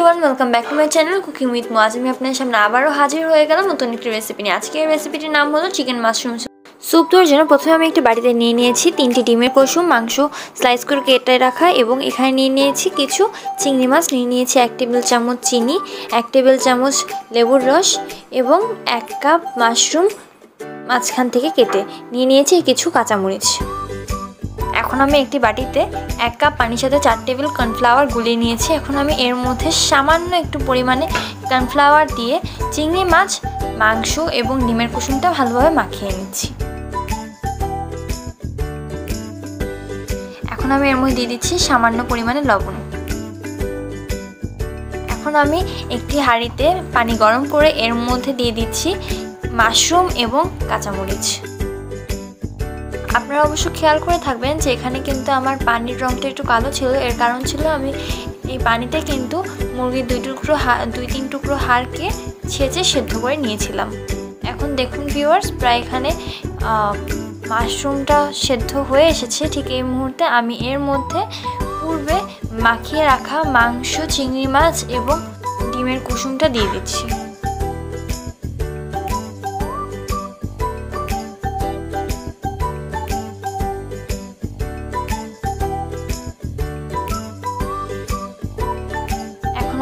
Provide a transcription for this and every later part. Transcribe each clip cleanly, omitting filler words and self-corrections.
Everyone welcome back to my channel cooking with Mo. आज मैं अपने सामने आबारो हाजिर हो गेलाम नतुन एकटी रेसिपि निये। आजकेर रेसिपिटिर नाम हलो चिकेन माशरूम सूप। तोर जन्य प्रथमे आमि एकटी बाटिते निये नियेछि 3टी डिमेर कुसुम, मांस स्लाइस करे केटे राखा एबं एखाने निये नियेछि किछु चिंगड़ी माछ, निये नियेछि 1 टेबिल चामच चीनी, 1 टेबिल चामच लेबुर रस एबं 1 काप माशरूम माछखान थेके केटे निये नियेछि किछु काँचामरिच। এখন আমি একটি বাটিতে 1 কাপ পানির সাথে 4 টেবিল কর্নফ্লাওয়ার গুলিয়ে নিয়েছি। এখন আমি এর মধ্যে সামান্য একটু পরিমাণে কর্নফ্লাওয়ার দিয়ে চিংড়ি মাছ, মাংস এবং ডিমের কুসুমটা ভালোভাবে মাখিয়ে নিচ্ছি। এখন আমি এর মধ্যে দিয়ে দিচ্ছি সামান্য পরিমাণে লবণ। এখন আমি একটি হাঁড়িতে পানি গরম করে এর মধ্যে দিয়ে দিচ্ছি মাশরুম এবং কাঁচামরিচ। আপনারা অবশ্য খেয়াল করে থাকবেন যে এখানে কিন্তু আমার পানির রংটা একটু কালো ছিল, এর কারণ ছিল আমি এই পানিতে কিন্তু মুরগির 2-3 টুকরো হাড়কে ছেঁচে সেদ্ধ করে নিয়েছিলাম। এখন দেখুন ভিউয়ার্স, প্রায় এখানে মাশরুমটা সেদ্ধ হয়ে এসেছে। ঠিক এই মুহূর্তে আমি এর মধ্যে পূর্বে মাখিয়ে রাখা মাংস, চিংড়ি মাছ এবং ডিমের কুসুমটা দিয়ে দিচ্ছি।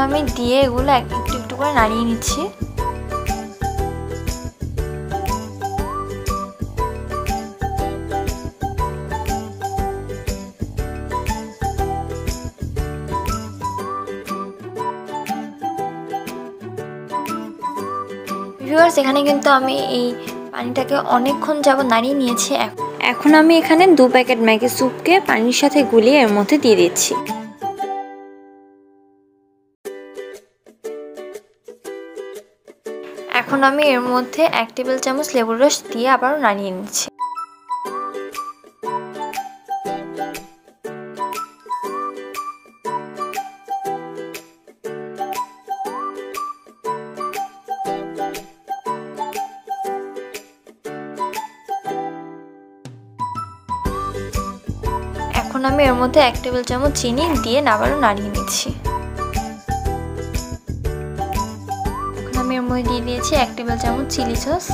আমি দিয়ে এগুলো একটু একটু করে নাড়িয়ে নিচ্ছি। ভিউয়ার্স, এখানে কিন্তু আমি এই পানিটাকে অনেকক্ষণ যাবত নাড়িয়ে নিয়েছি। এখন আমি এখানে 2 প্যাকেট ম্যাগি স্যুপকে পানির সাথে গুলিয়ে এর মধ্যে দিয়ে দিচ্ছি। এখন আমি এর মধ্যে 1 টেবিল চামচ লেবুর রস দিয়ে আবারও নাড়িয়ে নিচ্ছি। এখন আমি এর মধ্যে 1 টেবিল চামচ চিনি দিয়ে আবারও নাড়িয়ে নিচ্ছি। আমি এর মধ্যে দিয়ে দিয়েছি 1 টেবিল চামচ চিলি সস,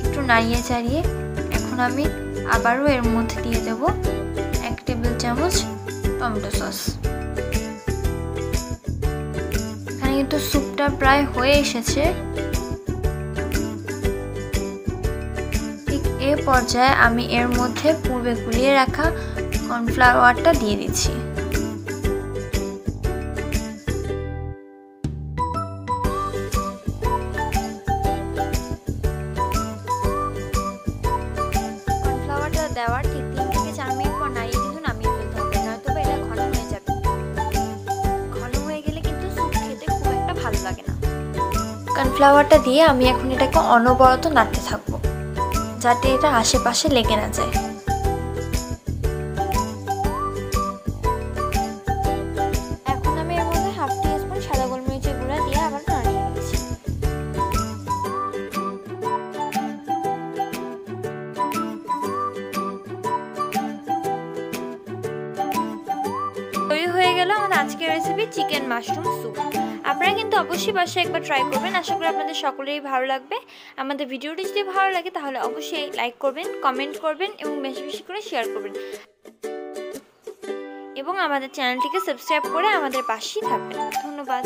একটু নাড়িয়ে চাড়িয়ে এখন আমি আবারও এর মধ্যে দিয়ে দেব 1 টেবিল চামচ টমেটো সস। এখানে কিন্তু স্যুপটা প্রায় হয়ে এসেছে। এই পর্যায়ে আমি এর মধ্যে পূর্বে গুলিয়ে রাখা কর্নফ্লাওয়ারটা দিয়ে দিচ্ছি। কর্নফ্লাওয়ারটা দেওয়ার ঠিক 3 থেকে 4 মিনিট পর নাড়িয়ে কিন্তু নামিয়ে ফেলতে হবে, নয়তো এটা ঘন হয়ে যাবে। ঘন হয়ে গেলে কিন্তু স্যুপ খেতে খুব একটা ভালো লাগে না। কর্নফ্লাওয়ারটা দিয়ে আমি এখন এটাকে অনবরত নাড়তে থাকবো যাতে এটা আশেপাশে লেগে না যায়। এখন আমি এর মধ্যে 1/2 টিস্পুন সাদা গোলমরিচের গুঁড়া দিয়ে আবার নাড়িয়ে নিচ্ছি। তৈরি হয়ে গেল আমাদের আজকের রেসিপি চিকেন মাশরুম স্যুপ। আপনারা কিন্তু অবশ্যই বাসায় একবার ট্রাই করবেন। আশা করি আপনাদের সকলেরই ভালো লাগবে। আমাদের ভিডিওটি যদি ভালো লাগে তাহলে অবশ্যই লাইক করবেন, কমেন্ট করবেন এবং বেশি বেশি করে শেয়ার করবেন এবং আমাদের চ্যানেলটিকে সাবস্ক্রাইব করে আমাদের পাশেই থাকবেন। ধন্যবাদ।